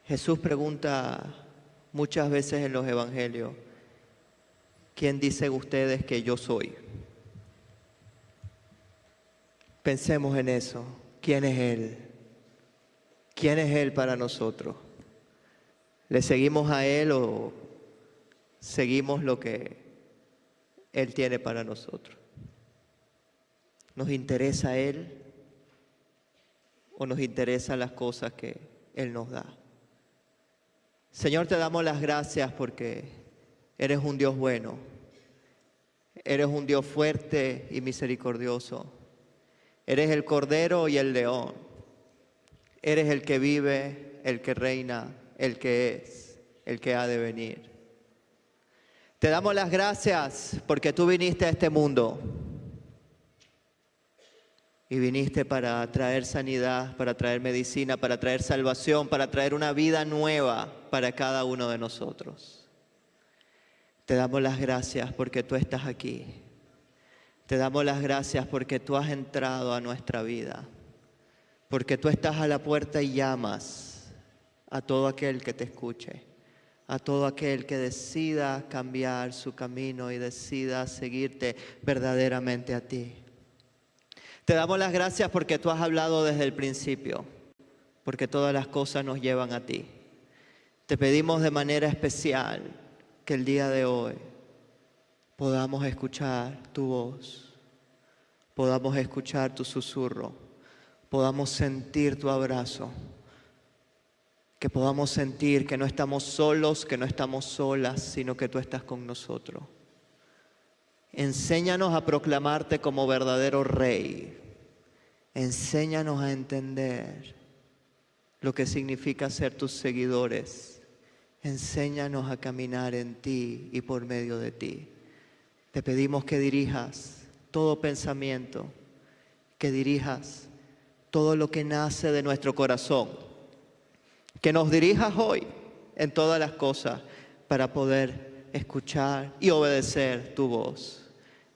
Jesús pregunta muchas veces en los evangelios, ¿quién dicen ustedes que yo soy? Pensemos en eso. ¿Quién es Él? ¿Quién es Él para nosotros? ¿Le seguimos a Él o seguimos lo que Él tiene para nosotros? ¿Nos interesa Él o nos interesan las cosas que Él nos da? Señor, te damos las gracias porque eres un Dios bueno. Eres un Dios fuerte y misericordioso. Eres el Cordero y el León. Eres el que vive, el que reina, el que es, el que ha de venir. Te damos las gracias porque tú viniste a este mundo y viniste para traer sanidad, para traer medicina, para traer salvación, para traer una vida nueva para cada uno de nosotros. Te damos las gracias porque tú estás aquí. Te damos las gracias porque tú has entrado a nuestra vida, porque tú estás a la puerta y llamas a todo aquel que te escuche, a todo aquel que decida cambiar su camino y decida seguirte verdaderamente a ti. Te damos las gracias porque tú has hablado desde el principio, porque todas las cosas nos llevan a ti. Te pedimos de manera especial que el día de hoy podamos escuchar tu voz, podamos escuchar tu susurro, podamos sentir tu abrazo, que podamos sentir que no estamos solos, que no estamos solas, sino que tú estás con nosotros. Enséñanos a proclamarte como verdadero Rey. Enséñanos a entender lo que significa ser tus seguidores. Enséñanos a caminar en ti y por medio de ti. Te pedimos que dirijas todo pensamiento, que dirijas todo lo que nace de nuestro corazón. Que nos dirijas hoy en todas las cosas para poder escuchar y obedecer tu voz.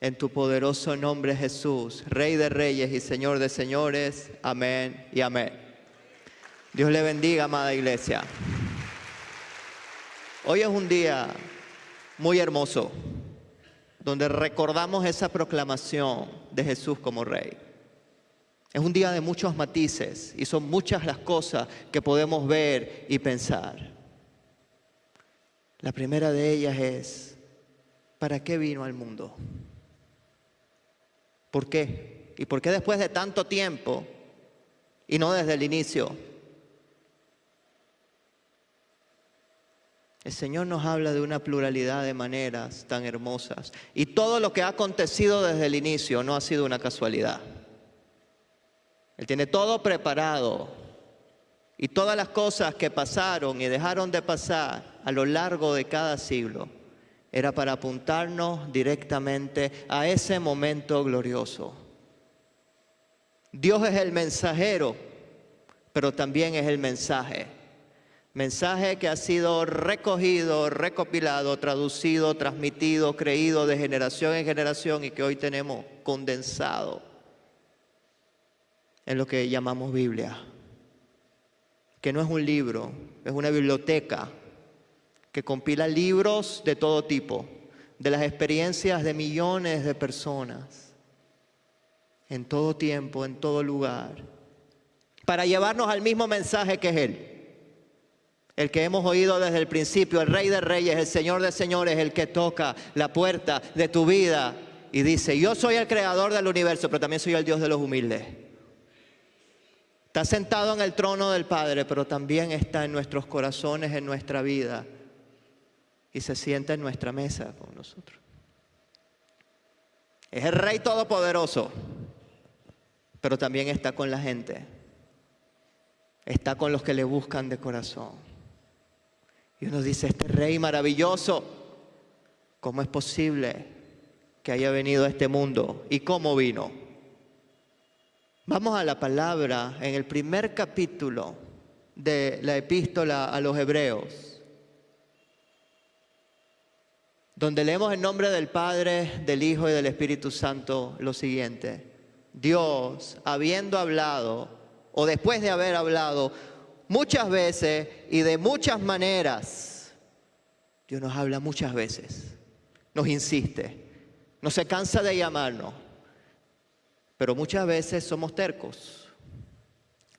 En tu poderoso nombre, Jesús, Rey de Reyes y Señor de Señores. Amén y amén. Dios le bendiga, amada iglesia. Hoy es un día muy hermoso, donde recordamos esa proclamación de Jesús como Rey. Es un día de muchos matices y son muchas las cosas que podemos ver y pensar. La primera de ellas es, ¿para qué vino al mundo? ¿Por qué? ¿Y por qué después de tanto tiempo y no desde el inicio? El Señor nos habla de una pluralidad de maneras tan hermosas. Y todo lo que ha acontecido desde el inicio no ha sido una casualidad. Él tiene todo preparado. Y todas las cosas que pasaron y dejaron de pasar a lo largo de cada siglo era para apuntarnos directamente a ese momento glorioso. Dios es el mensajero, pero también es el mensaje. Mensaje que ha sido recogido, recopilado, traducido, transmitido, creído de generación en generación y que hoy tenemos condensado en lo que llamamos Biblia. Que no es un libro, es una biblioteca que compila libros de todo tipo, de las experiencias de millones de personas, en todo tiempo, en todo lugar, para llevarnos al mismo mensaje que es Él. El que hemos oído desde el principio, el Rey de Reyes, el Señor de Señores, el que toca la puerta de tu vida y dice, yo soy el creador del universo, pero también soy el Dios de los humildes. Está sentado en el trono del Padre, pero también está en nuestros corazones, en nuestra vida. Y se sienta en nuestra mesa con nosotros. Es el Rey Todopoderoso, pero también está con la gente. Está con los que le buscan de corazón. Y uno dice, este Rey maravilloso, ¿cómo es posible que haya venido a este mundo? ¿Y cómo vino? Vamos a la palabra en el primer capítulo de la epístola a los Hebreos, donde leemos en nombre del Padre, del Hijo y del Espíritu Santo lo siguiente. Dios, habiendo hablado, o después de haber hablado muchas veces y de muchas maneras. Dios nos habla muchas veces, nos insiste, no se cansa de llamarnos, pero muchas veces somos tercos,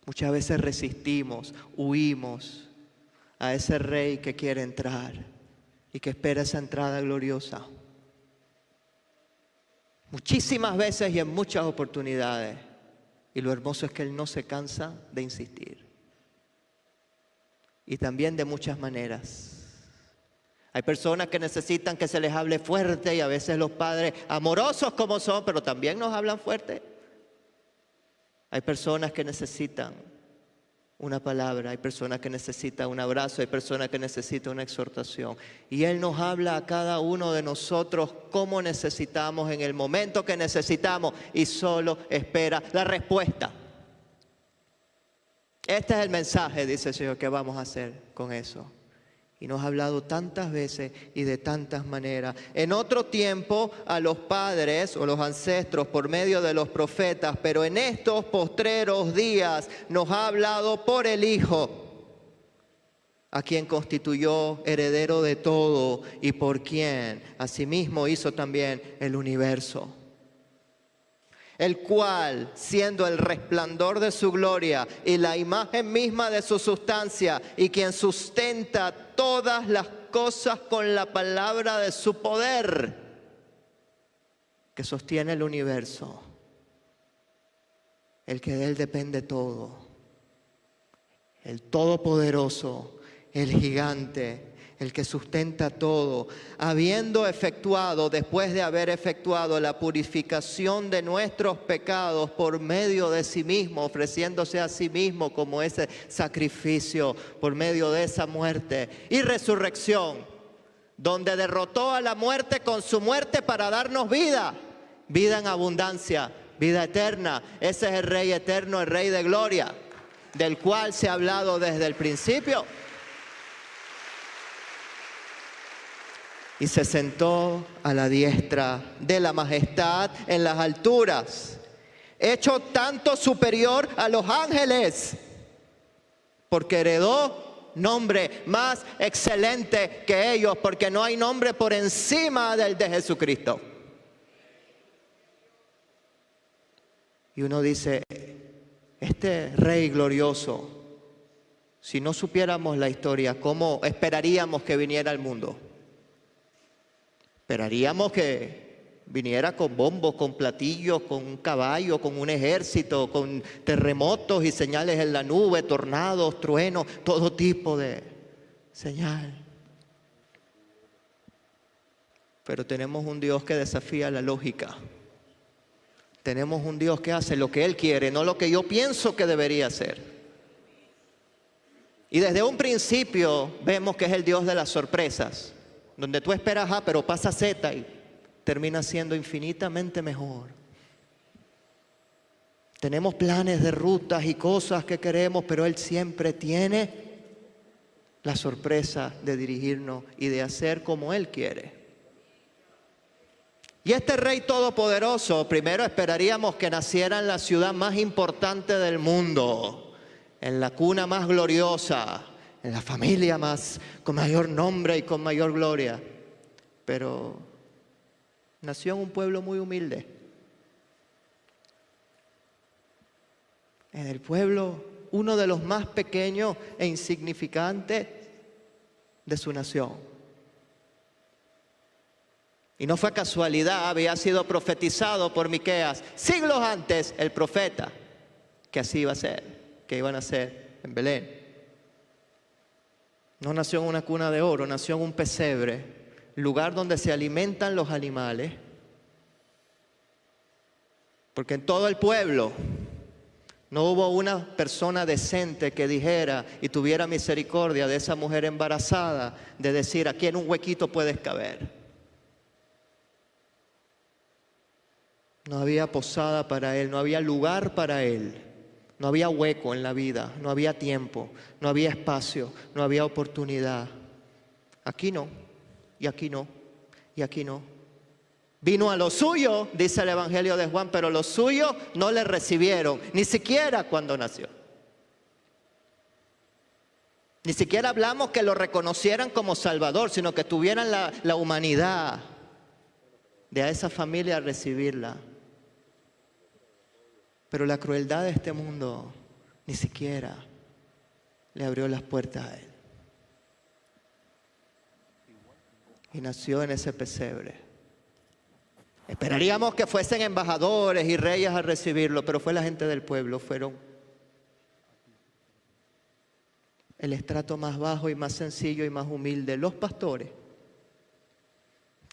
muchas veces resistimos, huimos a ese Rey que quiere entrar y que espera esa entrada gloriosa. Muchísimas veces y en muchas oportunidades. Y lo hermoso es que Él no se cansa de insistir. Y también de muchas maneras. Hay personas que necesitan que se les hable fuerte y a veces los padres, amorosos como son, pero también nos hablan fuerte. Hay personas que necesitan una palabra, hay personas que necesitan un abrazo, hay personas que necesitan una exhortación. Y Él nos habla a cada uno de nosotros cómo necesitamos, en el momento que necesitamos, y solo espera la respuesta. Este es el mensaje, dice el Señor, que vamos a hacer con eso. Y nos ha hablado tantas veces y de tantas maneras. En otro tiempo a los padres o los ancestros por medio de los profetas, pero en estos postreros días nos ha hablado por el Hijo, a quien constituyó heredero de todo y por quien asimismo hizo también el universo. El cual, siendo el resplandor de su gloria y la imagen misma de su sustancia, y quien sustenta todas las cosas con la palabra de su poder, que sostiene el universo, el que de Él depende todo, el todopoderoso, el gigante, el que sustenta todo, habiendo efectuado, después de haber efectuado la purificación de nuestros pecados por medio de sí mismo, ofreciéndose a sí mismo como ese sacrificio por medio de esa muerte y resurrección, donde derrotó a la muerte con su muerte para darnos vida, vida en abundancia, vida eterna. Ese es el Rey eterno, el Rey de gloria, del cual se ha hablado desde el principio. Y se sentó a la diestra de la majestad en las alturas, hecho tanto superior a los ángeles, porque heredó nombre más excelente que ellos, porque no hay nombre por encima del de Jesucristo. Y uno dice, este Rey glorioso, si no supiéramos la historia, ¿cómo esperaríamos que viniera al mundo? Esperaríamos que viniera con bombos, con platillos, con un caballo, con un ejército, con terremotos y señales en la nube, tornados, truenos, todo tipo de señal. Pero tenemos un Dios que desafía la lógica. Tenemos un Dios que hace lo que Él quiere, no lo que yo pienso que debería hacer. Y desde un principio vemos que es el Dios de las sorpresas, donde tú esperas A, pero pasa Z y termina siendo infinitamente mejor. Tenemos planes de rutas y cosas que queremos, pero Él siempre tiene la sorpresa de dirigirnos y de hacer como Él quiere. Y este Rey todopoderoso, primero esperaríamos que naciera en la ciudad más importante del mundo, en la cuna más gloriosa, en la familia más, con mayor nombre y con mayor gloria. Pero nació en un pueblo muy humilde. En el pueblo, uno de los más pequeños e insignificantes de su nación. Y no fue casualidad, había sido profetizado por Miqueas siglos antes, el profeta, que así iba a ser, que iban a ser en Belén. No nació en una cuna de oro, nació en un pesebre, lugar donde se alimentan los animales. Porque en todo el pueblo no hubo una persona decente que dijera y tuviera misericordia de esa mujer embarazada, de decir, aquí en un huequito puedes caber. No había posada para él, no había lugar para él. No había hueco en la vida, no había tiempo, no había espacio, no había oportunidad. Aquí no, y aquí no, y aquí no. Vino a lo suyo, dice el Evangelio de Juan, pero los suyos no le recibieron, ni siquiera cuando nació. Ni siquiera hablamos que lo reconocieran como Salvador, sino que tuvieran la humanidad de a esa familia recibirla. Pero la crueldad de este mundo ni siquiera le abrió las puertas a él. Y nació en ese pesebre. Esperaríamos que fuesen embajadores y reyes a recibirlo, pero fue la gente del pueblo, fueron el estrato más bajo y más sencillo y más humilde, los pastores,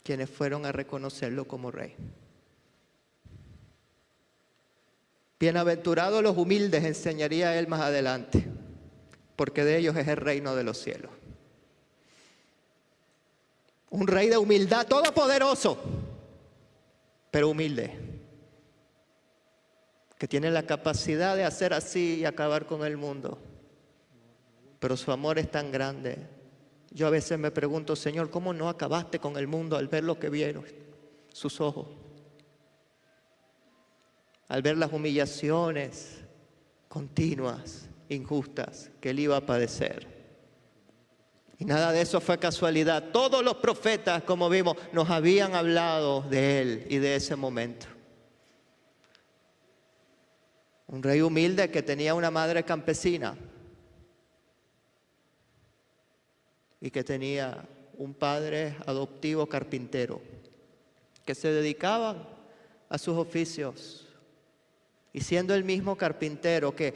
quienes fueron a reconocerlo como rey. Bienaventurados los humildes, enseñaría él más adelante, porque de ellos es el reino de los cielos. Un rey de humildad, todopoderoso, pero humilde, que tiene la capacidad de hacer así y acabar con el mundo. Pero su amor es tan grande. Yo a veces me pregunto, Señor, ¿cómo no acabaste con el mundo al ver lo que vieron sus ojos? Al ver las humillaciones continuas, injustas, que él iba a padecer. Y nada de eso fue casualidad. Todos los profetas, como vimos, nos habían hablado de él y de ese momento. Un rey humilde que tenía una madre campesina y que tenía un padre adoptivo carpintero, que se dedicaban a sus oficios. Y siendo el mismo carpintero que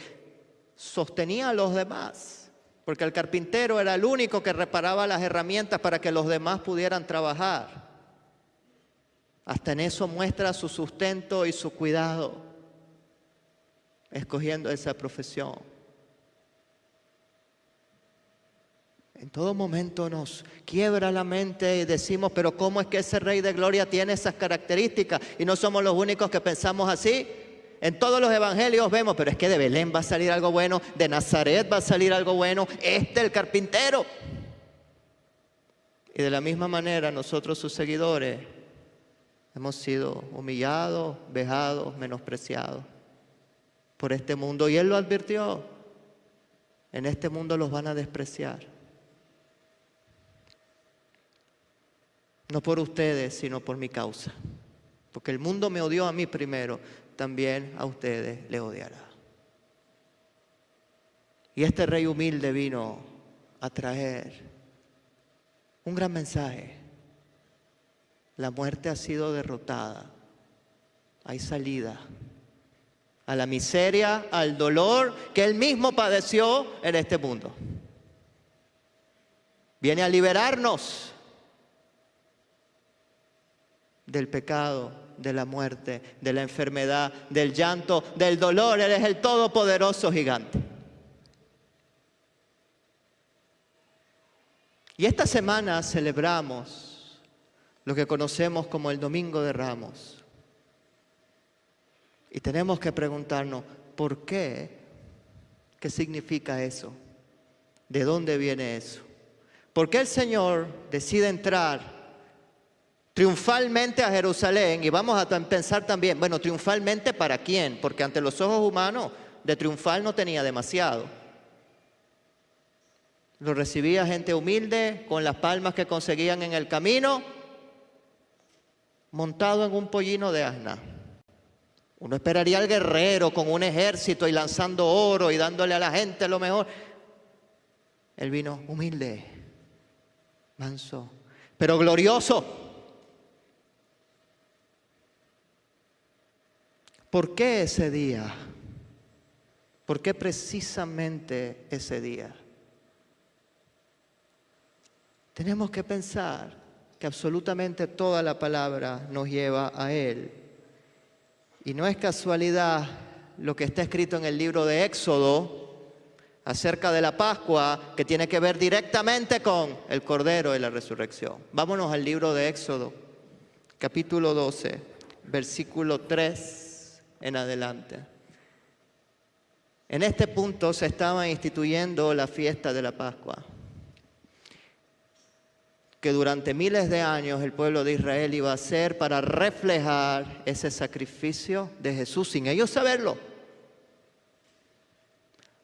sostenía a los demás, porque el carpintero era el único que reparaba las herramientas para que los demás pudieran trabajar. Hasta en eso muestra su sustento y su cuidado, escogiendo esa profesión. En todo momento nos quiebra la mente y decimos, pero ¿cómo es que ese Rey de Gloria tiene esas características? Y no somos los únicos que pensamos así. En todos los evangelios vemos, pero es que de Belén va a salir algo bueno, de Nazaret va a salir algo bueno, el carpintero. Y de la misma manera nosotros, sus seguidores, hemos sido humillados, vejados, menospreciados por este mundo. Y Él lo advirtió, en este mundo los van a despreciar. No por ustedes, sino por mi causa. Porque el mundo me odió a mí primero, también a ustedes les odiará. Y este rey humilde vino a traer un gran mensaje. La muerte ha sido derrotada. Hay salida a la miseria, al dolor que él mismo padeció en este mundo. Viene a liberarnos del pecado, de la muerte, de la enfermedad, del llanto, del dolor. Él es el todopoderoso gigante. Y esta semana celebramos lo que conocemos como el Domingo de Ramos. Y tenemos que preguntarnos, ¿por qué? ¿Qué significa eso? ¿De dónde viene eso? ¿Por qué el Señor decide entrar triunfalmente a Jerusalén? Y vamos a pensar también, bueno, triunfalmente ¿para quién? Porque ante los ojos humanos de triunfal no tenía demasiado. Lo recibía gente humilde, con las palmas que conseguían en el camino, montado en un pollino de asna. Uno esperaría al guerrero con un ejército y lanzando oro y dándole a la gente lo mejor. Él vino humilde, manso, pero glorioso. ¿Por qué ese día? ¿Por qué precisamente ese día? Tenemos que pensar que absolutamente toda la palabra nos lleva a Él. Y no es casualidad lo que está escrito en el libro de Éxodo acerca de la Pascua, que tiene que ver directamente con el Cordero y la resurrección. Vámonos al libro de Éxodo, capítulo 12, versículo 3 en adelante. En este punto se estaba instituyendo la fiesta de la Pascua, que durante miles de años el pueblo de Israel iba a hacer para reflejar ese sacrificio de Jesús sin ellos saberlo.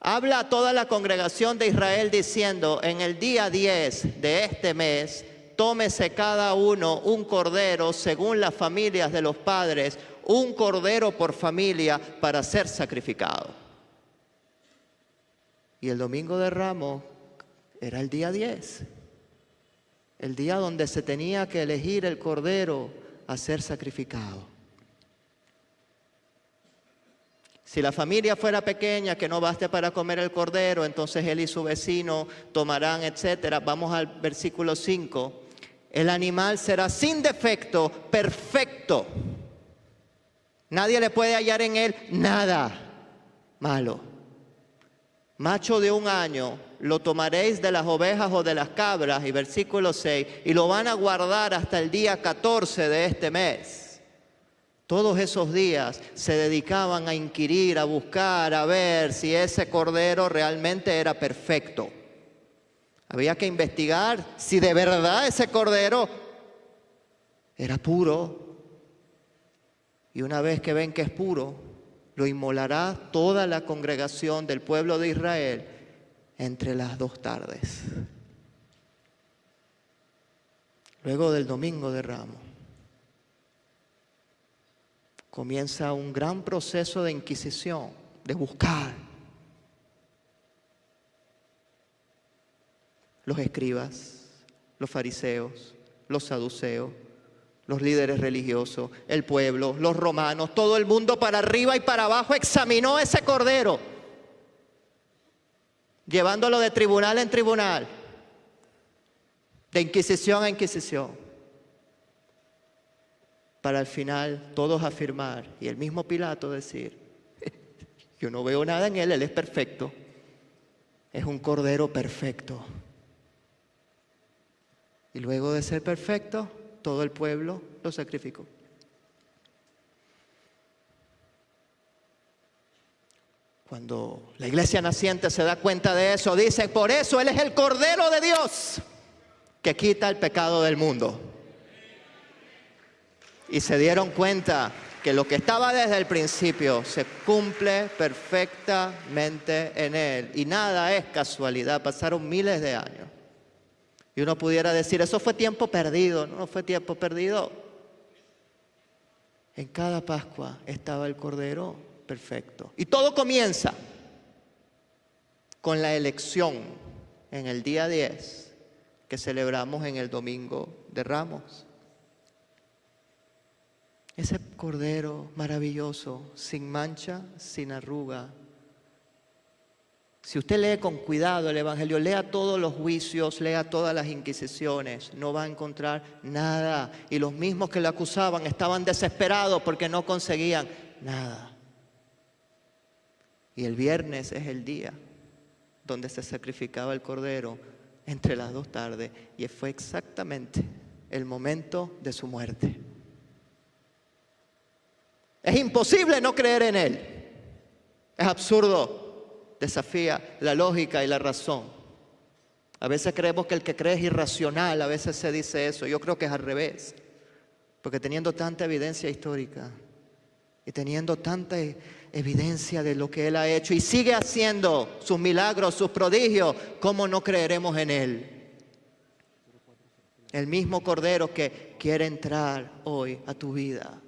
habla a toda la congregación de Israel diciendo, en el día 10 de este mes, tómese cada uno un cordero según las familias de los padres, un cordero por familia para ser sacrificado. Y el domingo de Ramos era el día 10, el día donde se tenía que elegir el cordero a ser sacrificado. Si la familia fuera pequeña, que no baste para comer el cordero, entonces él y su vecino tomarán, etcétera. Vamos al versículo 5. El animal será sin defecto, perfecto. Nadie le puede hallar en él nada malo. Macho de 1 año, lo tomaréis de las ovejas o de las cabras, y versículo 6, y lo van a guardar hasta el día 14 de este mes. Todos esos días se dedicaban a inquirir, a buscar, a ver si ese cordero realmente era perfecto. Había que investigar si de verdad ese cordero era puro. Y una vez que ven que es puro, lo inmolará toda la congregación del pueblo de Israel entre las 2 tardes. Luego del domingo de Ramos, comienza un gran proceso de inquisición, de buscar. Los escribas, los fariseos, los saduceos, los líderes religiosos, el pueblo, los romanos, todo el mundo para arriba y para abajo examinó ese cordero, llevándolo de tribunal en tribunal, de inquisición a inquisición, para al final todos afirmar, y el mismo Pilato decir, yo no veo nada en él es perfecto, es un cordero perfecto. Y luego de ser perfecto, todo el pueblo lo sacrificó. Cuando la iglesia naciente se da cuenta de eso, dice, por eso Él es el Cordero de Dios que quita el pecado del mundo. Y se dieron cuenta que lo que estaba desde el principio se cumple perfectamente en Él. Y nada es casualidad, pasaron miles de años. Y uno pudiera decir, eso fue tiempo perdido. No fue tiempo perdido. En cada Pascua estaba el Cordero perfecto. Y todo comienza con la elección en el día 10 que celebramos en el Domingo de Ramos. Ese Cordero maravilloso, sin mancha, sin arruga. Si usted lee con cuidado el Evangelio, lea todos los juicios, lea todas las inquisiciones, no va a encontrar nada. Y los mismos que le acusaban estaban desesperados porque no conseguían nada. Y el viernes es el día donde se sacrificaba el Cordero entre las 2 tardes. Y fue exactamente el momento de su muerte. Es imposible no creer en Él. Es absurdo. Desafía la lógica y la razón. A veces creemos que el que cree es irracional. A veces se dice eso. Yo creo que es al revés. Porque teniendo tanta evidencia histórica y teniendo tanta evidencia de lo que Él ha hecho y sigue haciendo sus milagros, sus prodigios, ¿cómo no creeremos en Él? El mismo Cordero que quiere entrar hoy a tu vida.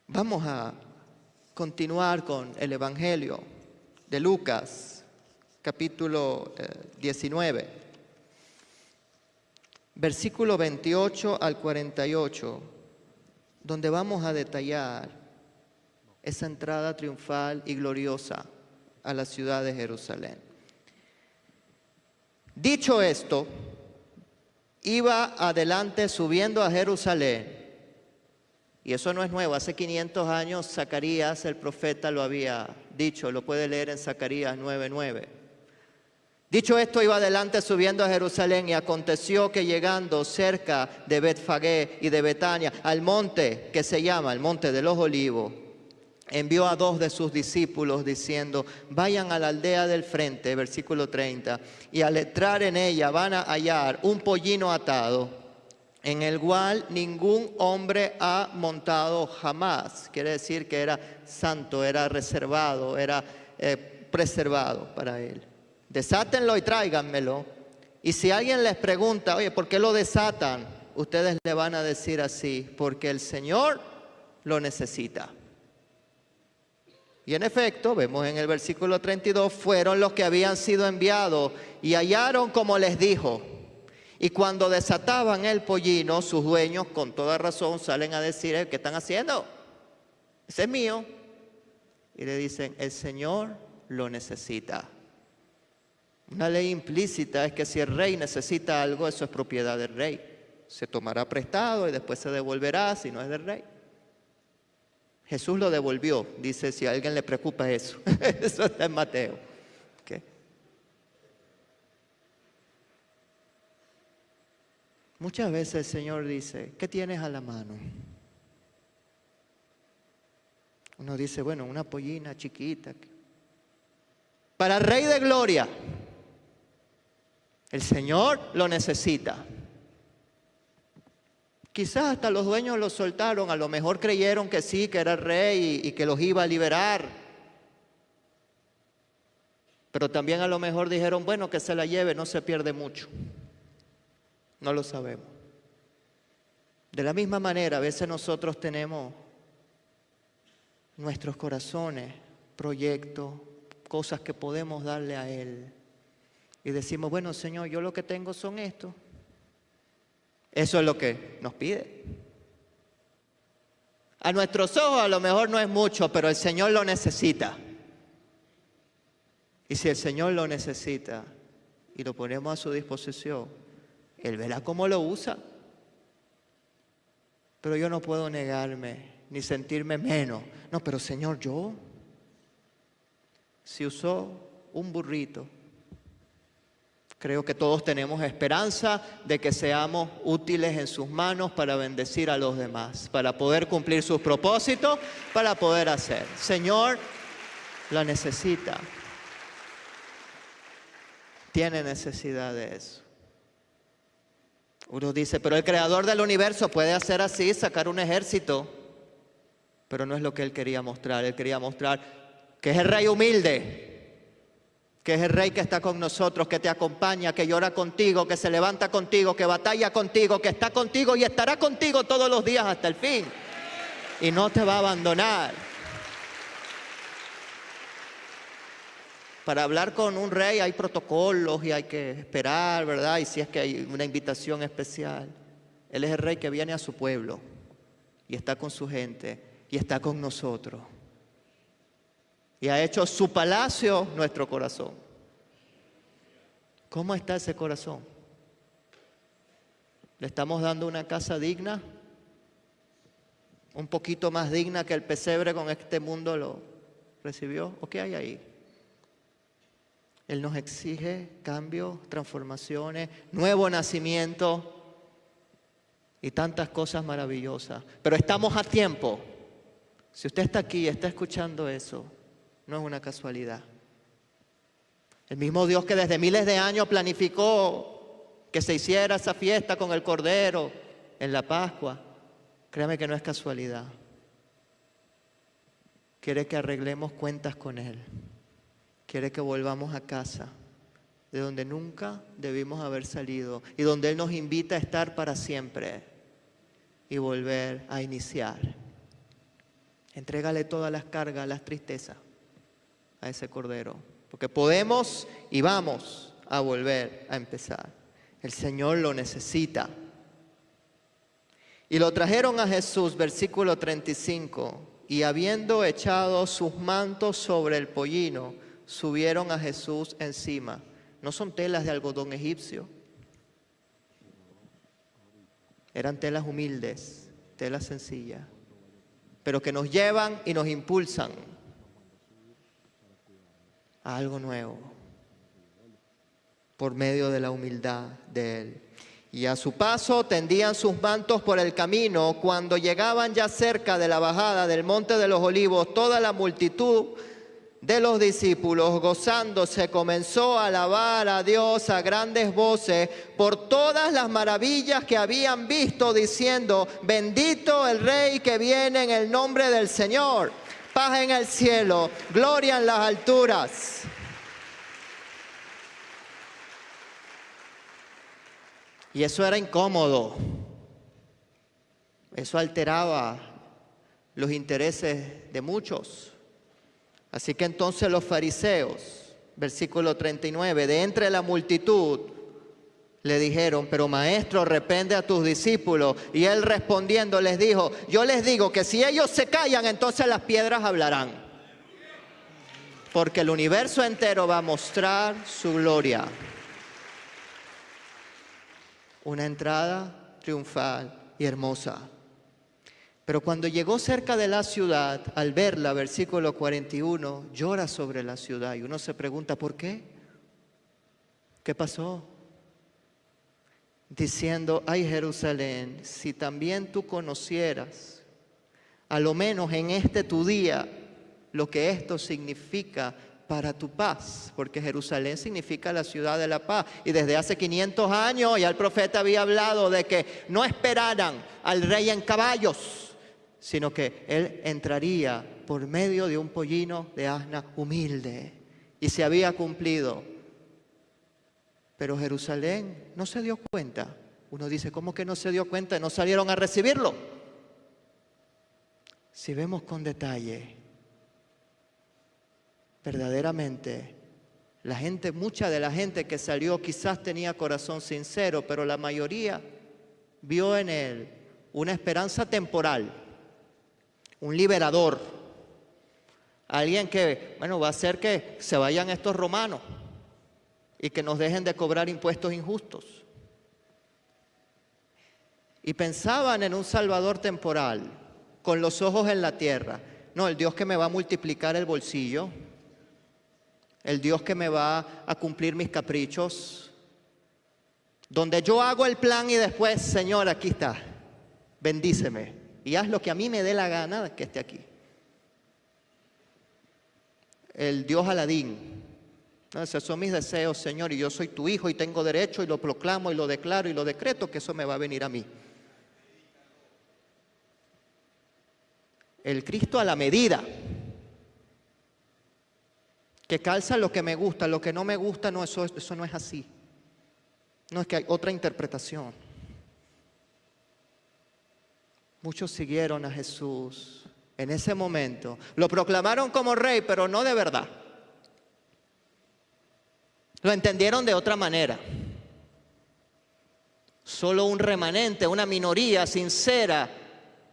Vamos a continuar con el Evangelio de Lucas, capítulo 19, versículo 28 al 48, donde vamos a detallar esa entrada triunfal y gloriosa a la ciudad de Jerusalén. Dicho esto, iba adelante subiendo a Jerusalén. Y eso no es nuevo, hace 500 años Zacarías, el profeta, lo había dicho, lo puede leer en Zacarías 9:9. Dicho esto, iba adelante subiendo a Jerusalén y aconteció que llegando cerca de Betfagé y de Betania, al monte que se llama el Monte de los Olivos, envió a 2 de sus discípulos diciendo, vayan a la aldea del frente, versículo 30, y al entrar en ella van a hallar un pollino atado, en el cual ningún hombre ha montado jamás. Quiere decir que era santo, era reservado, era preservado para él. Desátenlo y tráiganmelo. Y si alguien les pregunta, oye, ¿por qué lo desatan? Ustedes le van a decir así, porque el Señor lo necesita. Y en efecto, vemos en el versículo 32, fueron los que habían sido enviados y hallaron como les dijo. Y cuando desataban el pollino, sus dueños con toda razón salen a decir, ¿qué están haciendo? Ese es mío. Y le dicen, el Señor lo necesita. Una ley implícita es que si el rey necesita algo, eso es propiedad del rey. Se tomará prestado y después se devolverá si no es del rey. Jesús lo devolvió, dice, si a alguien le preocupa eso. Eso está en Mateo. ¿Okay? Muchas veces el Señor dice, ¿qué tienes a la mano? Uno dice, bueno, una pollina chiquita. Para el Rey de Gloria, el Señor lo necesita. Quizás hasta los dueños lo soltaron, a lo mejor creyeron que sí, que era el rey y que los iba a liberar. Pero también a lo mejor dijeron, bueno, que se la lleve, no se pierde mucho. No lo sabemos. De la misma manera, a veces nosotros tenemos nuestros corazones, proyectos, cosas que podemos darle a Él. Y decimos, bueno, Señor, yo lo que tengo son estos. Eso es lo que nos pide. A nuestros ojos a lo mejor no es mucho, pero el Señor lo necesita. Y si el Señor lo necesita y lo ponemos a su disposición, Él verá cómo lo usa. Pero yo no puedo negarme ni sentirme menos. No, pero Señor, yo, si usó un burrito, creo que todos tenemos esperanza de que seamos útiles en sus manos para bendecir a los demás, para poder cumplir sus propósitos, para poder hacer. Señor, la necesita. Tiene necesidad de eso. Uno dice, pero el creador del universo puede hacer así, sacar un ejército. Pero no es lo que Él quería mostrar. Él quería mostrar que es el Rey humilde, que es el Rey que está con nosotros, que te acompaña, que llora contigo, que se levanta contigo, que batalla contigo, que está contigo y estará contigo todos los días hasta el fin. Y no te va a abandonar. Para hablar con un rey hay protocolos y hay que esperar, ¿verdad? Y si es que hay una invitación especial. Él es el Rey que viene a su pueblo y está con su gente y está con nosotros. Y ha hecho su palacio nuestro corazón. ¿Cómo está ese corazón? ¿Le estamos dando una casa digna? ¿Un poquito más digna que el pesebre con este mundo lo recibió? ¿O qué hay ahí? Él nos exige cambios, transformaciones, nuevo nacimiento y tantas cosas maravillosas. Pero estamos a tiempo. Si usted está aquí y está escuchando eso, no es una casualidad. El mismo Dios que desde miles de años planificó que se hiciera esa fiesta con el Cordero en la Pascua, créame que no es casualidad. Quiere que arreglemos cuentas con Él. Quiere que volvamos a casa, de donde nunca debimos haber salido y donde Él nos invita a estar para siempre y volver a iniciar. Entrégale todas las cargas, las tristezas a ese Cordero, porque podemos y vamos a volver a empezar. El Señor lo necesita. Y lo trajeron a Jesús, versículo 35, y habiendo echado sus mantos sobre el pollino, subieron a Jesús encima. No son telas de algodón egipcio, eran telas humildes, telas sencillas, pero que nos llevan y nos impulsan a algo nuevo por medio de la humildad de Él. Y a su paso tendían sus mantos por el camino. Cuando llegaban ya cerca de la bajada del Monte de los Olivos, toda la multitud de los discípulos, gozándose, comenzó a alabar a Dios a grandes voces por todas las maravillas que habían visto, diciendo: bendito el Rey que viene en el nombre del Señor, paz en el cielo, gloria en las alturas. Y eso era incómodo. Eso alteraba los intereses de muchos. Así que entonces los fariseos, versículo 39, de entre la multitud, le dijeron, pero maestro, reprende a tus discípulos. Y él respondiendo les dijo, yo les digo que si ellos se callan, entonces las piedras hablarán. Porque el universo entero va a mostrar su gloria. Una entrada triunfal y hermosa. Pero cuando llegó cerca de la ciudad, al verla, versículo 41, llora sobre la ciudad. Y uno se pregunta, ¿por qué? ¿Qué pasó? Diciendo, ay Jerusalén, si también tú conocieras, a lo menos en este tu día, lo que esto significa para tu paz, porque Jerusalén significa la ciudad de la paz. Y desde hace 500 años ya el profeta había hablado de que no esperaran al rey en caballos, sino que él entraría por medio de un pollino de asna humilde. Y se había cumplido. Pero Jerusalén no se dio cuenta. Uno dice, ¿cómo que no se dio cuenta? ¿No salieron a recibirlo? Si vemos con detalle, verdaderamente, la gente, mucha de la gente que salió quizás tenía corazón sincero, pero la mayoría vio en él una esperanza temporal, un liberador, alguien que, bueno, va a hacer que se vayan estos romanos y que nos dejen de cobrar impuestos injustos. Y pensaban en un Salvador temporal, con los ojos en la tierra. No, el Dios que me va a multiplicar el bolsillo, el Dios que me va a cumplir mis caprichos, donde yo hago el plan y después, Señor, aquí está, bendíceme y haz lo que a mí me dé la gana de que esté aquí. El Dios Aladín. No, esos son mis deseos, Señor, y yo soy tu hijo y tengo derecho y lo proclamo y lo declaro y lo decreto que eso me va a venir a mí. El Cristo a la medida, que calza lo que me gusta, lo que no me gusta, no, eso no es así. No, es que hay otra interpretación. Muchos siguieron a Jesús en ese momento. Lo proclamaron como rey, pero no de verdad. Lo entendieron de otra manera. Solo un remanente, una minoría sincera,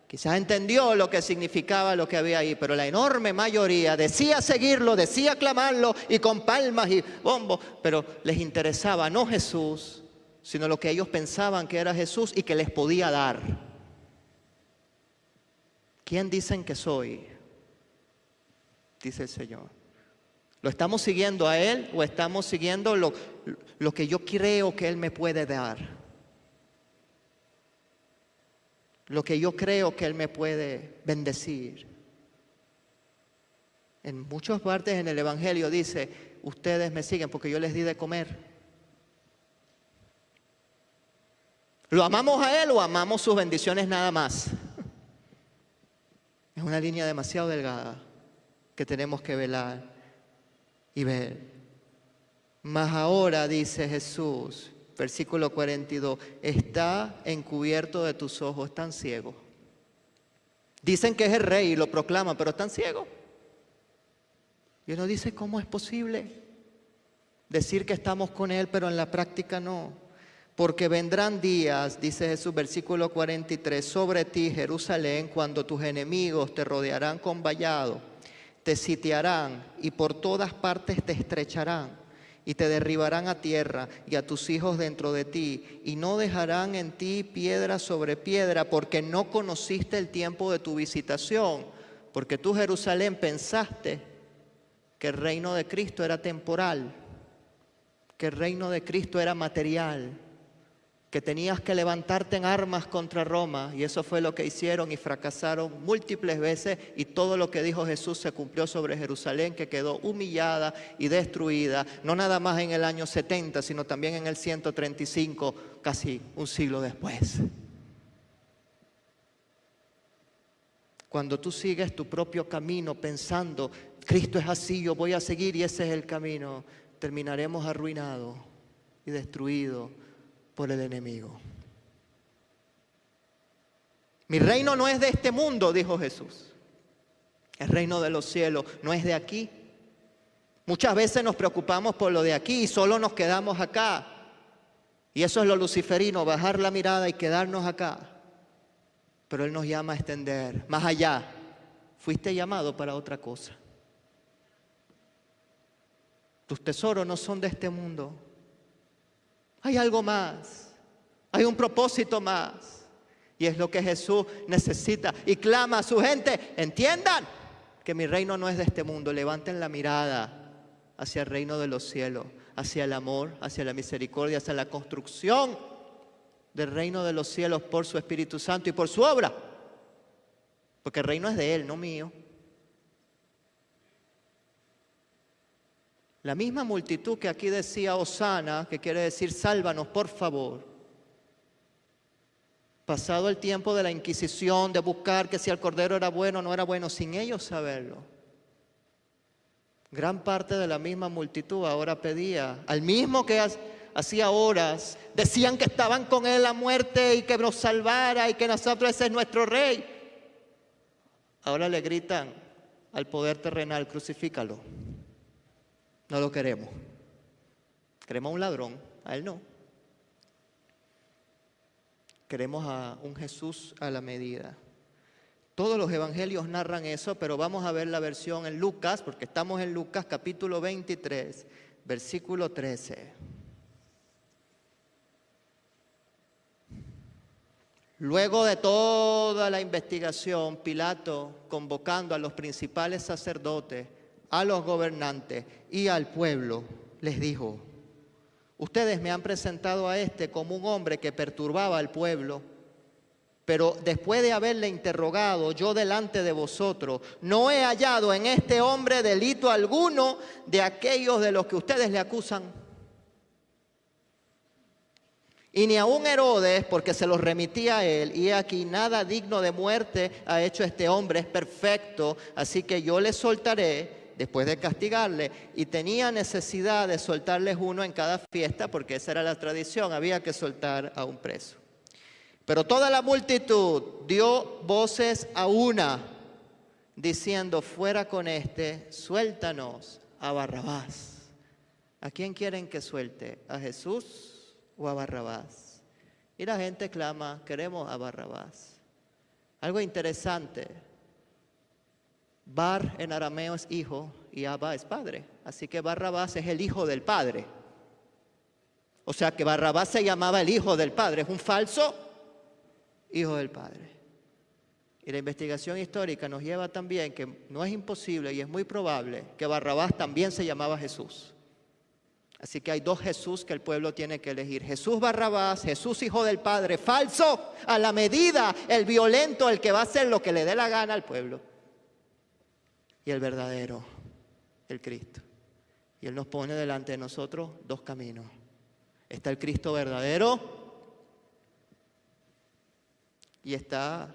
quizás entendió lo que significaba lo que había ahí, pero la enorme mayoría decía seguirlo, decía aclamarlo y con palmas y bombos, pero les interesaba no Jesús, sino lo que ellos pensaban que era Jesús y que les podía dar. ¿Quién dicen que soy? Dice el Señor. ¿Lo estamos siguiendo a Él o estamos siguiendo lo que yo creo que Él me puede dar? Lo que yo creo que Él me puede bendecir. En muchas partes en el Evangelio dice, ustedes me siguen porque yo les di de comer. ¿Lo amamos a Él o amamos sus bendiciones nada más? Es una línea demasiado delgada que tenemos que velar y ver. Mas ahora, dice Jesús, versículo 42, está encubierto de tus ojos, están ciegos. Dicen que es el rey y lo proclaman, pero están ciegos. Y uno dice, ¿cómo es posible decir que estamos con Él, pero en la práctica no? Porque vendrán días, dice Jesús, versículo 43, sobre ti, Jerusalén, cuando tus enemigos te rodearán con vallado, te sitiarán y por todas partes te estrecharán y te derribarán a tierra y a tus hijos dentro de ti y no dejarán en ti piedra sobre piedra porque no conociste el tiempo de tu visitación, porque tú, Jerusalén, pensaste que el reino de Cristo era temporal, que el reino de Cristo era material, que tenías que levantarte en armas contra Roma, y eso fue lo que hicieron y fracasaron múltiples veces, y todo lo que dijo Jesús se cumplió sobre Jerusalén, que quedó humillada y destruida, no nada más en el año 70, sino también en el 135, casi un siglo después. Cuando tú sigues tu propio camino pensando, Cristo es así, yo voy a seguir y ese es el camino, terminaremos arruinados y destruidos por el enemigo. Mi reino no es de este mundo, dijo Jesús. El reino de los cielos no es de aquí. Muchas veces nos preocupamos por lo de aquí y solo nos quedamos acá. Y eso es lo luciferino, bajar la mirada y quedarnos acá. Pero Él nos llama a extender más allá. Fuiste llamado para otra cosa. Tus tesoros no son de este mundo. Hay algo más. Hay un propósito más. Y es lo que Jesús necesita y clama a su gente. Entiendan que mi reino no es de este mundo. Levanten la mirada hacia el reino de los cielos, hacia el amor, hacia la misericordia, hacia la construcción del reino de los cielos por su Espíritu Santo y por su obra. Porque el reino es de Él, no mío. La misma multitud que aquí decía Hosana, que quiere decir sálvanos por favor. Pasado el tiempo de la Inquisición, de buscar que si el Cordero era bueno o no era bueno, sin ellos saberlo. Gran parte de la misma multitud ahora pedía al mismo que hacía horas, decían que estaban con Él a muerte y que nos salvara y que nosotros ese es nuestro Rey. Ahora le gritan al poder terrenal, crucifícalo. No lo queremos. Queremos a un ladrón, a Él no. Queremos a un Jesús a la medida. Todos los evangelios narran eso, pero vamos a ver la versión en Lucas, porque estamos en Lucas capítulo 23, versículo 13. Luego de toda la investigación, Pilato, convocando a los principales sacerdotes, a los gobernantes y al pueblo, les dijo: ustedes me han presentado a este como un hombre que perturbaba al pueblo, pero después de haberle interrogado yo delante de vosotros, no he hallado en este hombre delito alguno de aquellos de los que ustedes le acusan. Y ni aun Herodes, porque se los remitía a él, y aquí nada digno de muerte ha hecho este hombre, es perfecto, así que yo le soltaré después de castigarle. Y tenía necesidad de soltarles uno en cada fiesta, porque esa era la tradición, había que soltar a un preso. Pero toda la multitud dio voces a una, diciendo: fuera con este, suéltanos a Barrabás. ¿A quién quieren que suelte? ¿A Jesús o a Barrabás? Y la gente clama: queremos a Barrabás. Algo interesante, Bar en arameo es hijo y Abba es padre, así que Barrabás es el hijo del padre. O sea que Barrabás se llamaba el hijo del padre, es un falso hijo del padre. Y la investigación histórica nos lleva también que no es imposible y es muy probable que Barrabás también se llamaba Jesús. Así que hay dos Jesús que el pueblo tiene que elegir: Jesús Barrabás, Jesús hijo del padre, falso a la medida, el violento, el que va a hacer lo que le dé la gana al pueblo, y el verdadero, el Cristo. Y Él nos pone delante de nosotros dos caminos. Está el Cristo verdadero y está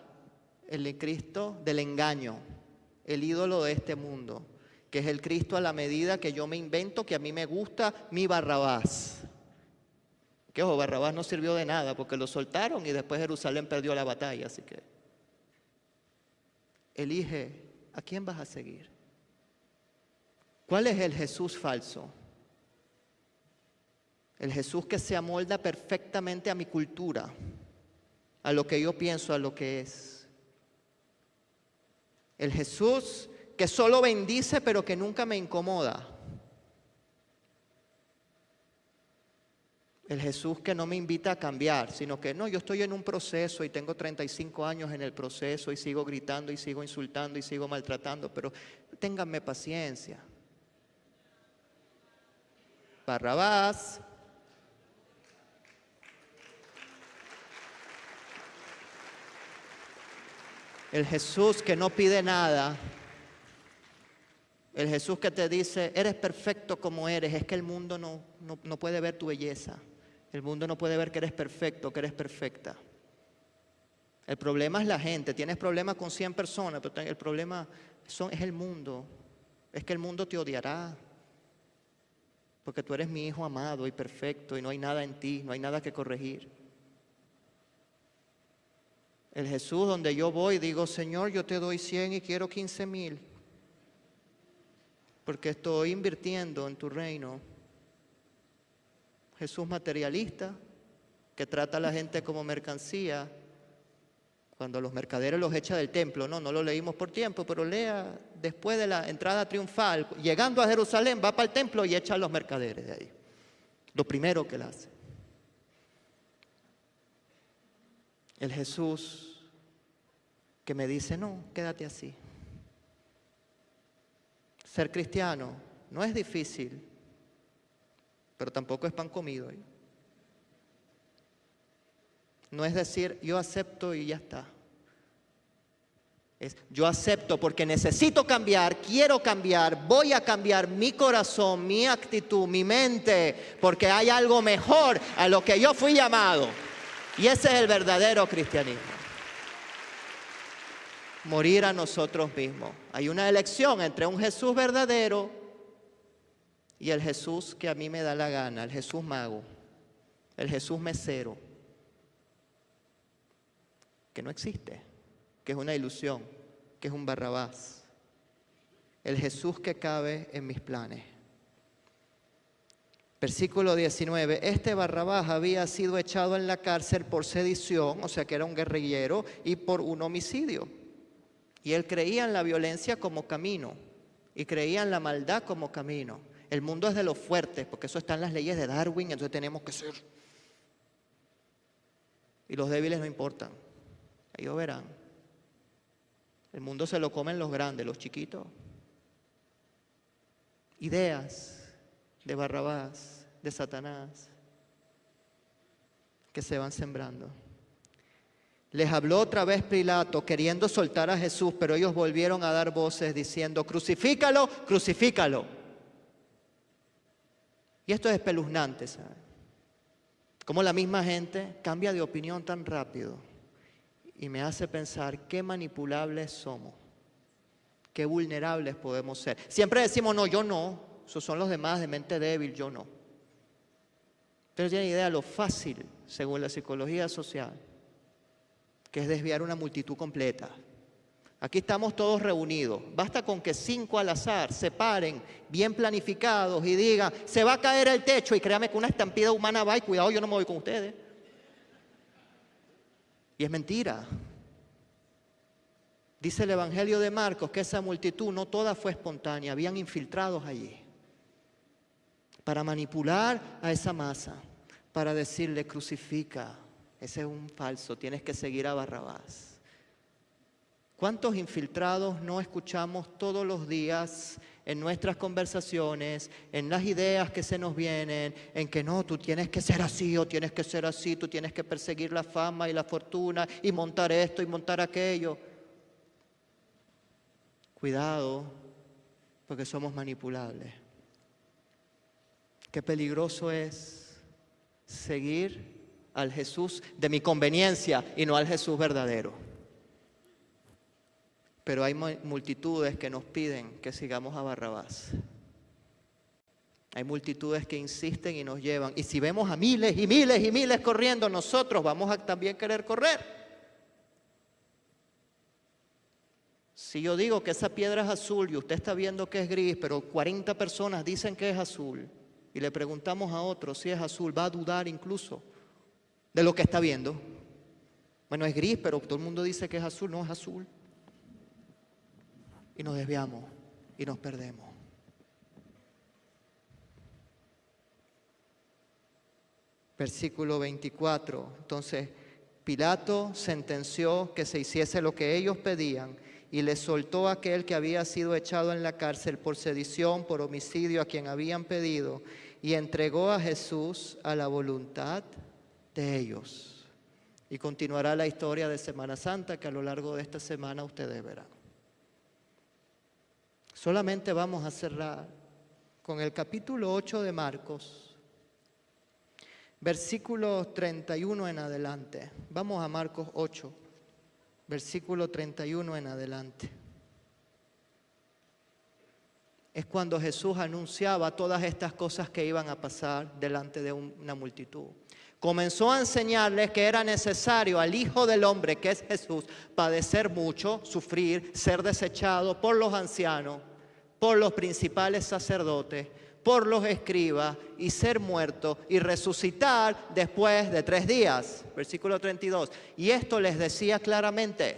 el Cristo del engaño, el ídolo de este mundo, que es el Cristo a la medida que yo me invento, que a mí me gusta, mi Barrabás. Que ojo, Barrabás no sirvió de nada porque lo soltaron y después Jerusalén perdió la batalla, así que elige a quién vas a seguir. ¿Cuál es el Jesús falso? El Jesús que se amolda perfectamente a mi cultura, a lo que yo pienso, a lo que es. El Jesús que solo bendice pero que nunca me incomoda. El Jesús que no me invita a cambiar, sino que no, yo estoy en un proceso y tengo 35 años en el proceso y sigo gritando y sigo insultando y sigo maltratando, pero ténganme paciencia. Barrabás. El Jesús que no pide nada. El Jesús que te dice: eres perfecto como eres. Es que el mundo no puede ver tu belleza. El mundo no puede ver que eres perfecto, que eres perfecta. El problema es la gente. Tienes problemas con 100 personas, pero el problema es el mundo. Es que el mundo te odiará. Porque tú eres mi hijo amado y perfecto y no hay nada en ti, no hay nada que corregir. El Jesús donde yo voy, digo, Señor, yo te doy 100 y quiero 15,000. Porque estoy invirtiendo en tu reino. Jesús materialista, que trata a la gente como mercancía. Cuando los mercaderes los echa del templo, no lo leímos por tiempo, pero lea después de la entrada triunfal, llegando a Jerusalén, va para el templo y echa a los mercaderes de ahí. Lo primero que él hace. El Jesús que me dice, no, quédate así. Ser cristiano no es difícil, pero tampoco es pan comido. No es decir, yo acepto y ya está. Es, yo acepto porque necesito cambiar, quiero cambiar, voy a cambiar mi corazón, mi actitud, mi mente, porque hay algo mejor a lo que yo fui llamado. Y ese es el verdadero cristianismo. Morir a nosotros mismos. Hay una elección entre un Jesús verdadero y el Jesús que a mí me da la gana, el Jesús mago, el Jesús mesero, que no existe, que es una ilusión, que es un Barrabás. El Jesús que cabe en mis planes. Versículo 19, este Barrabás había sido echado en la cárcel por sedición, o sea que era un guerrillero, y por un homicidio. Y él creía en la violencia como camino, y creía en la maldad como camino. El mundo es de los fuertes, porque eso está en las leyes de Darwin, entonces tenemos que ser. Y los débiles no importan, ellos verán. El mundo se lo comen los grandes, los chiquitos. Ideas de Barrabás, de Satanás, que se van sembrando. Les habló otra vez Pilato, queriendo soltar a Jesús, pero ellos volvieron a dar voces diciendo, crucifícalo, crucifícalo. Y esto es espeluznante, ¿sabes? Cómo la misma gente cambia de opinión tan rápido. Y me hace pensar qué manipulables somos, qué vulnerables podemos ser. Siempre decimos, no, yo no, esos son los demás de mente débil, yo no. Pero tienen idea lo fácil, según la psicología social, que es desviar una multitud completa. Aquí estamos todos reunidos, basta con que 5 al azar se paren, bien planificados y digan, se va a caer el techo, y créame que una estampida humana va y cuidado, yo no me voy con ustedes. Y es mentira. Dice el Evangelio de Marcos que esa multitud no toda fue espontánea, habían infiltrados allí para manipular a esa masa, para decirle crucifica, ese es un falso, tienes que seguir a Barrabás. ¿Cuántos infiltrados no escuchamos todos los días en nuestras conversaciones, en las ideas que se nos vienen, en que no, tú tienes que ser así o tienes que ser así, tú tienes que perseguir la fama y la fortuna y montar esto y montar aquello? Cuidado, porque somos manipulables. Qué peligroso es seguir al Jesús de mi conveniencia y no al Jesús verdadero. Pero hay multitudes que nos piden que sigamos a Barrabás. Hay multitudes que insisten y nos llevan. Y si vemos a miles y miles y miles corriendo, nosotros vamos a también querer correr. Si yo digo que esa piedra es azul y usted está viendo que es gris, pero 40 personas dicen que es azul, y le preguntamos a otro si es azul, va a dudar incluso de lo que está viendo. Bueno, es gris, pero todo el mundo dice que es azul, no es azul. Y nos desviamos y nos perdemos. Versículo 24. Entonces, Pilato sentenció que se hiciese lo que ellos pedían y le soltó a aquel que había sido echado en la cárcel por sedición, por homicidio a quien habían pedido, y entregó a Jesús a la voluntad de ellos. Y continuará la historia de Semana Santa, que a lo largo de esta semana ustedes verán. Solamente vamos a cerrar con el capítulo 8 de Marcos, versículos 31 en adelante. Vamos a Marcos 8. versículo 31 en adelante. Es cuando Jesús anunciaba todas estas cosas que iban a pasar delante de una multitud. Comenzó a enseñarles que era necesario al Hijo del Hombre, que es Jesús, padecer mucho, sufrir, ser desechado por los ancianos, por los principales sacerdotes, por los escribas, y ser muerto y resucitar después de 3 días. Versículo 32. Y esto les decía claramente,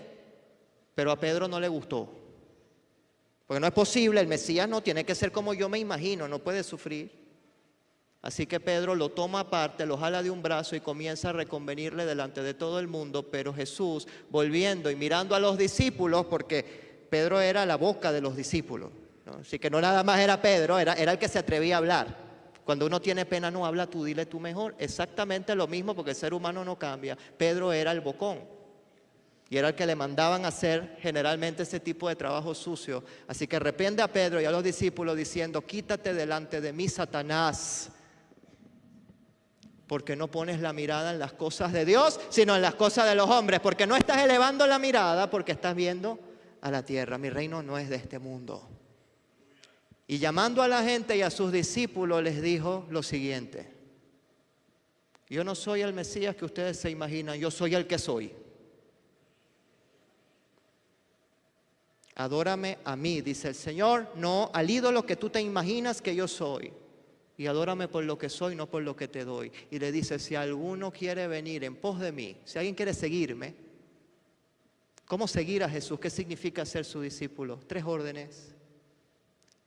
pero a Pedro no le gustó. Porque no es posible, el Mesías no tiene que ser como yo me imagino, no puede sufrir. Así que Pedro lo toma aparte, lo jala de un brazo y comienza a reconvenirle delante de todo el mundo. Pero Jesús, volviendo y mirando a los discípulos, porque Pedro era la boca de los discípulos, ¿no? Así que no nada más era Pedro, era el que se atrevía a hablar. Cuando uno tiene pena no habla tú, dile tú mejor. Exactamente lo mismo, porque el ser humano no cambia. Pedro era el bocón. Y era el que le mandaban hacer generalmente ese tipo de trabajo sucio. Así que reprende a Pedro y a los discípulos diciendo, quítate delante de mí, Satanás, porque no pones la mirada en las cosas de Dios, sino en las cosas de los hombres. Porque no estás elevando la mirada, porque estás viendo a la tierra. Mi reino no es de este mundo. Y llamando a la gente y a sus discípulos les dijo lo siguiente: yo no soy el Mesías que ustedes se imaginan, yo soy el que soy. Adórame a mí, dice el Señor, no al ídolo que tú te imaginas que yo soy. Y adórame por lo que soy, no por lo que te doy. Y le dice, si alguno quiere venir en pos de mí, si alguien quiere seguirme, ¿cómo seguir a Jesús? ¿Qué significa ser su discípulo? 3 órdenes.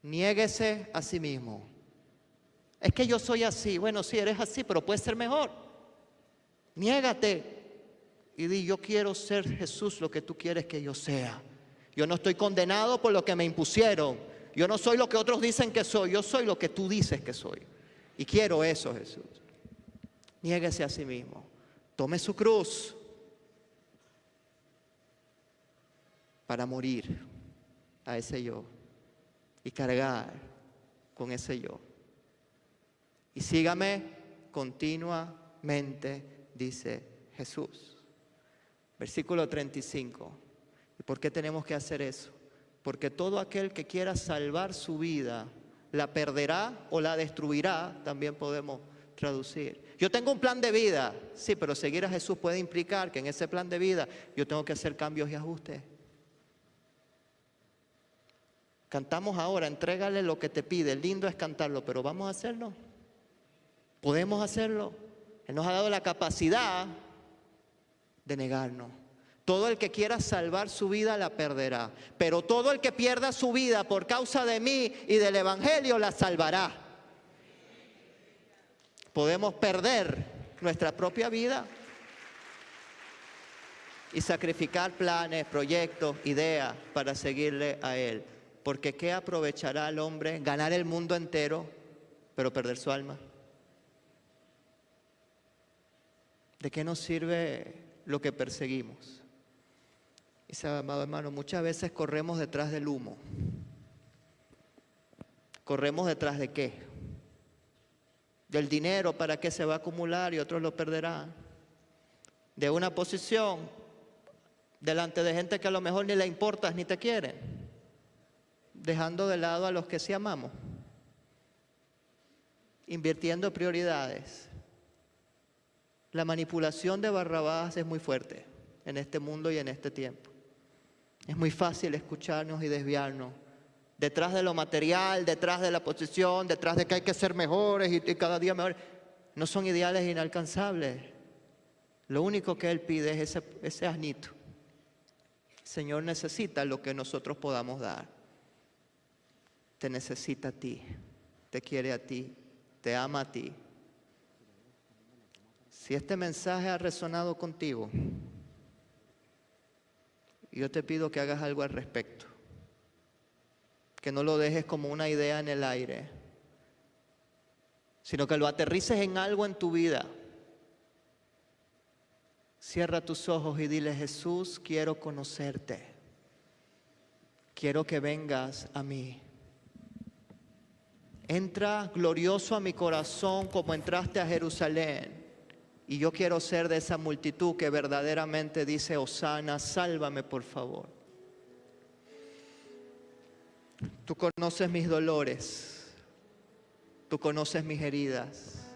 Niéguese a sí mismo. Es que yo soy así. Bueno, sí, eres así, pero puedes ser mejor. Niégate y di, yo quiero ser Jesús lo que tú quieres que yo sea. Yo no estoy condenado por lo que me impusieron. Yo no soy lo que otros dicen que soy. Yo soy lo que tú dices que soy. Y quiero eso, Jesús. Niéguese a sí mismo. Tome su cruz para morir a ese yo y cargar con ese yo. Y sígame continuamente, dice Jesús. Versículo 35. ¿Y por qué tenemos que hacer eso? Porque todo aquel que quiera salvar su vida, la perderá o la destruirá, también podemos traducir. Yo tengo un plan de vida, sí, pero seguir a Jesús puede implicar que en ese plan de vida yo tengo que hacer cambios y ajustes. Cantamos ahora, entrégale lo que te pide, lindo es cantarlo, pero vamos a hacerlo. Podemos hacerlo. Él nos ha dado la capacidad de negarnos. Todo el que quiera salvar su vida la perderá, pero todo el que pierda su vida por causa de mí y del Evangelio la salvará. Podemos perder nuestra propia vida y sacrificar planes, proyectos, ideas para seguirle a Él. Porque ¿qué aprovechará al hombre ganar el mundo entero, pero perder su alma? ¿De qué nos sirve lo que perseguimos? Y sabe, amado hermano, muchas veces corremos detrás del humo. ¿Corremos detrás de qué? Del dinero, ¿para qué se va a acumular y otros lo perderán? De una posición delante de gente que a lo mejor ni le importas ni te quieren, dejando de lado a los que sí amamos, invirtiendo prioridades. La manipulación de Barrabás es muy fuerte en este mundo y en este tiempo. Es muy fácil escucharnos y desviarnos detrás de lo material, detrás de la posición, detrás de que hay que ser mejores y cada día mejores. No son ideales inalcanzables. Lo único que Él pide es ese asnito. El Señor necesita lo que nosotros podamos dar. Te necesita a ti, te quiere a ti, te ama a ti. Si este mensaje ha resonado contigo, yo te pido que hagas algo al respecto. Que no lo dejes como una idea en el aire, sino que lo aterrices en algo en tu vida. Cierra tus ojos y dile, Jesús, quiero conocerte. Quiero que vengas a mí. Entra glorioso a mi corazón como entraste a Jerusalén. Y yo quiero ser de esa multitud que verdaderamente dice: Hosana, sálvame por favor. Tú conoces mis dolores, tú conoces mis heridas,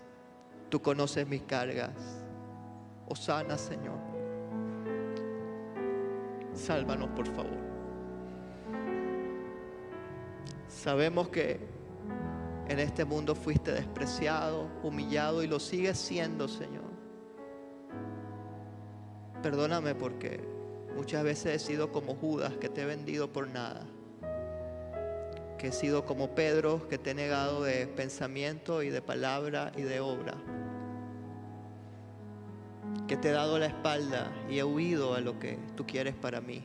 tú conoces mis cargas. Hosana, Señor, sálvanos por favor. Sabemos que en este mundo fuiste despreciado, humillado y lo sigues siendo, Señor. Perdóname porque muchas veces he sido como Judas, que te he vendido por nada. Que he sido como Pedro, que te he negado de pensamiento y de palabra y de obra. Que te he dado la espalda y he huido a lo que tú quieres para mí.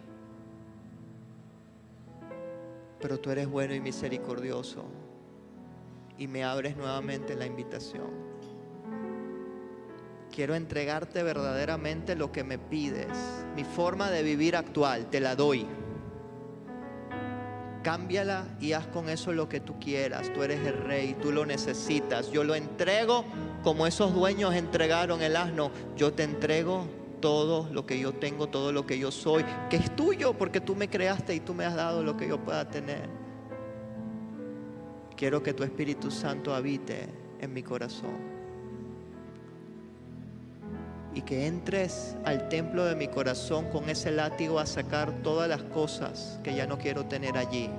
Pero tú eres bueno y misericordioso y me abres nuevamente la invitación. Quiero entregarte verdaderamente lo que me pides. Mi forma de vivir actual, te la doy. Cámbiala y haz con eso lo que tú quieras. Tú eres el rey, tú lo necesitas. Yo lo entrego como esos dueños entregaron el asno. Yo te entrego todo lo que yo tengo, todo lo que yo soy, que es tuyo porque tú me creaste y tú me has dado lo que yo pueda tener. Quiero que tu Espíritu Santo habite en mi corazón y que entres al templo de mi corazón con ese látigo a sacar todas las cosas que ya no quiero tener allí.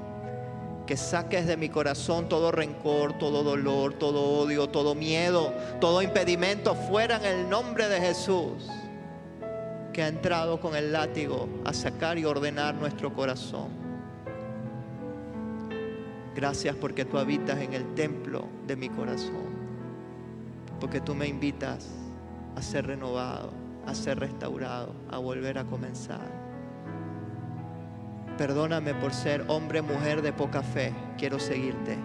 Que saques de mi corazón todo rencor, todo dolor, todo odio, todo miedo, todo impedimento fuera en el nombre de Jesús, que ha entrado con el látigo a sacar y ordenar nuestro corazón. Gracias porque tú habitas en el templo de mi corazón, porque tú me invitas a ser renovado, a ser restaurado, a volver a comenzar. Perdóname por ser hombre, mujer de poca fe. Quiero seguirte.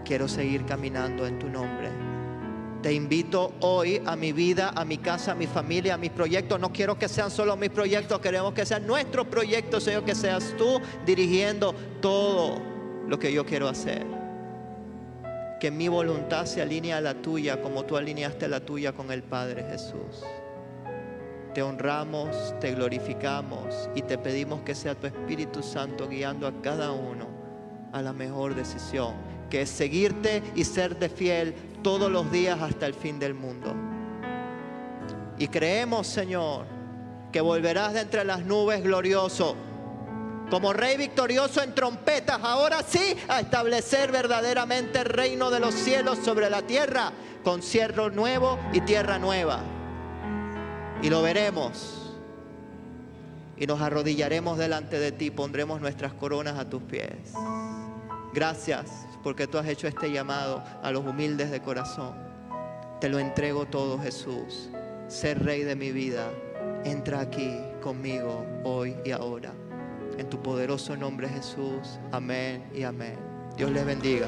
Quiero seguir caminando en tu nombre. Te invito hoy a mi vida, a mi casa, a mi familia, a mis proyectos. No quiero que sean solo mis proyectos, queremos que sean nuestros proyectos, Señor, que seas tú dirigiendo todo lo que yo quiero hacer. Que mi voluntad se alinee a la tuya como tú alineaste la tuya con el Padre Jesús. Te honramos, te glorificamos y te pedimos que sea tu Espíritu Santo guiando a cada uno a la mejor decisión, que es seguirte y serte fiel todos los días hasta el fin del mundo. Y creemos, Señor, que volverás de entre las nubes glorioso, como Rey victorioso en trompetas, ahora sí, a establecer verdaderamente el reino de los cielos sobre la tierra, con cielo nuevo y tierra nueva. Y lo veremos, y nos arrodillaremos delante de ti, pondremos nuestras coronas a tus pies. Gracias, porque tú has hecho este llamado a los humildes de corazón. Te lo entrego todo, Jesús. Ser Rey de mi vida, entra aquí conmigo hoy y ahora. En tu poderoso nombre, Jesús. Amén y amén. Dios les bendiga.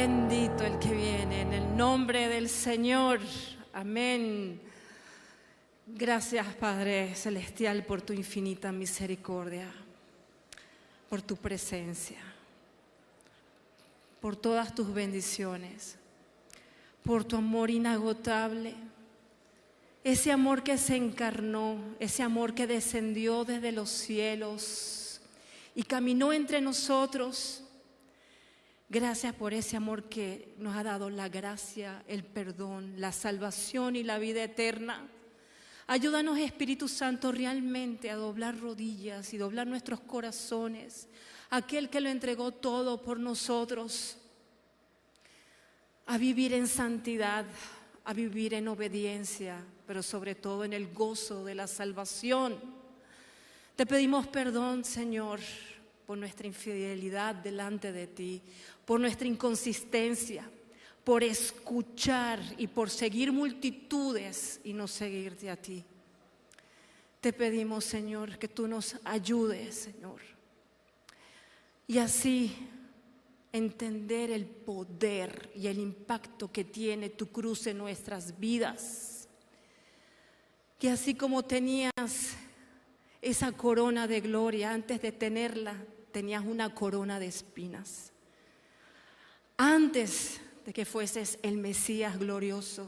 Bendito el que viene en el nombre del Señor. Amén. Gracias, Padre Celestial, por tu infinita misericordia, por tu presencia, por todas tus bendiciones, por tu amor inagotable, ese amor que se encarnó, ese amor que descendió desde los cielos y caminó entre nosotros. Gracias por ese amor que nos ha dado la gracia, el perdón, la salvación y la vida eterna. Ayúdanos, Espíritu Santo, realmente a doblar rodillas y doblar nuestros corazones. Aquel que lo entregó todo por nosotros, a vivir en santidad, a vivir en obediencia, pero sobre todo en el gozo de la salvación. Te pedimos perdón, Señor, por nuestra infidelidad delante de ti, por nuestra inconsistencia, por escuchar y por seguir multitudes y no seguirte a ti. Te pedimos, Señor, que tú nos ayudes, Señor, y así entender el poder y el impacto que tiene tu cruz en nuestras vidas. Que así como tenías esa corona de gloria, antes de tenerla, tenías una corona de espinas. Antes de que fueses el Mesías glorioso,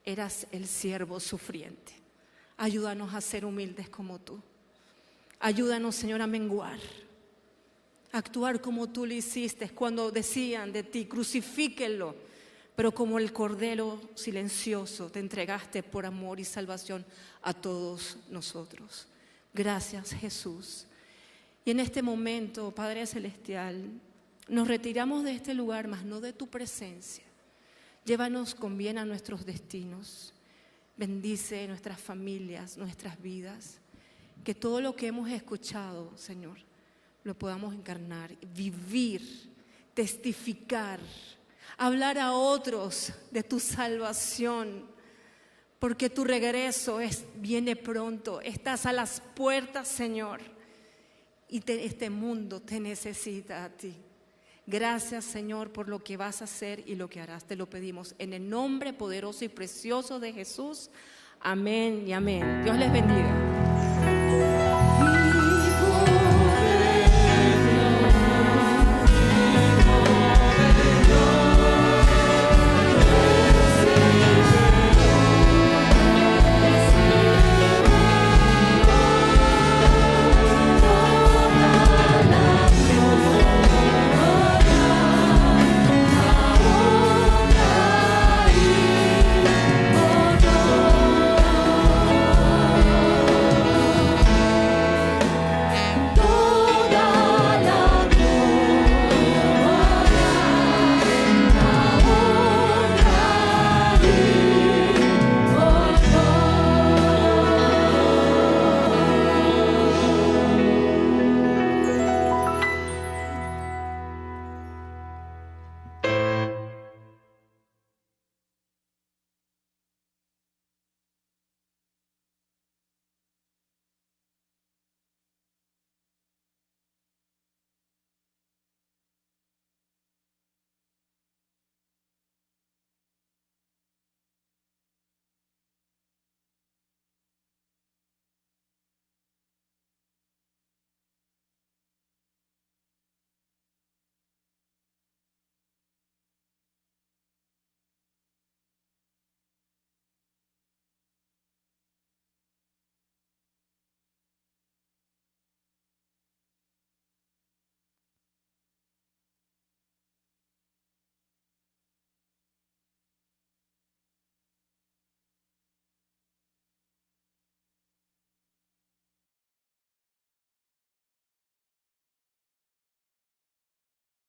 eras el siervo sufriente. Ayúdanos a ser humildes como tú. Ayúdanos, Señor, a menguar, a actuar como tú lo hiciste cuando decían de ti, crucifíquenlo, pero como el cordero silencioso te entregaste por amor y salvación a todos nosotros. Gracias, Jesús. Y en este momento, Padre Celestial, nos retiramos de este lugar, mas no de tu presencia. Llévanos con bien a nuestros destinos. Bendice nuestras familias, nuestras vidas. Que todo lo que hemos escuchado, Señor, lo podamos encarnar, vivir, testificar, hablar a otros de tu salvación, porque tu regreso viene pronto. Estás a las puertas, Señor, y este mundo te necesita a ti. Gracias, Señor, por lo que vas a hacer y lo que harás. Te lo pedimos en el nombre poderoso y precioso de Jesús. Amén y amén. Dios les bendiga.